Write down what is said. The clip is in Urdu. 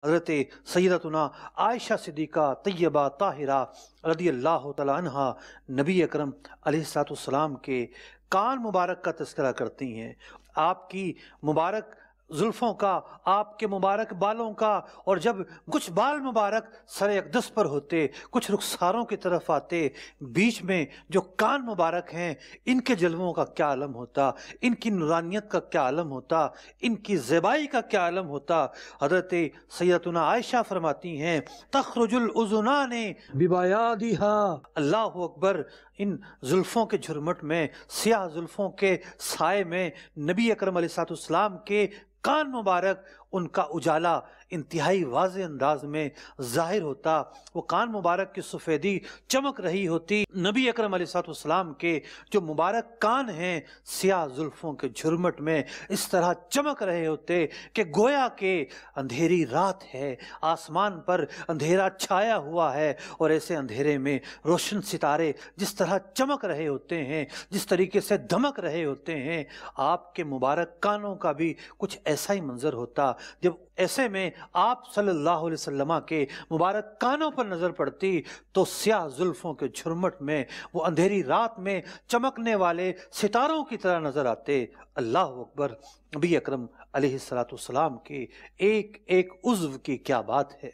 حضرت سیدتنا عائشہ صدیقہ طیبہ طاہرہ رضی اللہ تعالی عنہا نبی اکرم علیہ الصلوۃ والسلام کے کان مبارک کا تذکرہ کرتی ہیں، آپ کی مبارک زلفوں کا، آپ کے مبارک بالوں کا، اور جب کچھ بال مبارک سر اقدس پر ہوتے، کچھ رخساروں کی طرف آتے، بیچ میں جو کان مبارک ہیں ان کے جلووں کا کیا عالم ہوتا، ان کی نورانیت کا کیا عالم ہوتا، ان کی زیبائی کا کیا عالم ہوتا۔ حضرت سیدتنا عائشہ فرماتی ہیں تخرج الاذنان ببیاضھا، اللہ اکبر، ان زلفوں کے جھرمٹ میں، سیاہ زلفوں کے سائے میں نبی اکرم علیہ الصلوۃ والسلام کے کان مبارک، ان کا اجالا انتہائی واضح انداز میں ظاہر ہوتا، وہ کان مبارک کی سفیدی چمک رہی ہوتی، نبی اکرم علیہ الصلوۃ والسلام کے جو مبارک کان ہیں سیاہ زلفوں کے جھرمٹ میں اس طرح چمک رہے ہوتے کہ گویا کہ اندھیری رات ہے، آسمان پر اندھیرا چھایا ہوا ہے، اور ایسے اندھیرے میں روشن ستارے جس طرح چمک رہے ہوتے ہیں، جس طریقے سے دمک رہے ہوتے ہیں، آپ کے مبارک کانوں کا بھی کچھ ایسا ہی منظر ہوتا۔ جب ایسے میں آپ صلی اللہ علیہ وسلم کے مبارک کانوں پر نظر پڑتی تو سیاہ زلفوں کے جھرمٹ میں وہ اندھیری رات میں چمکنے والے ستاروں کی طرح نظر آتے۔ اللہ اکبر، نبی اکرم علیہ الصلوۃ والسلام کے ایک ایک عضو کی کیا بات ہے۔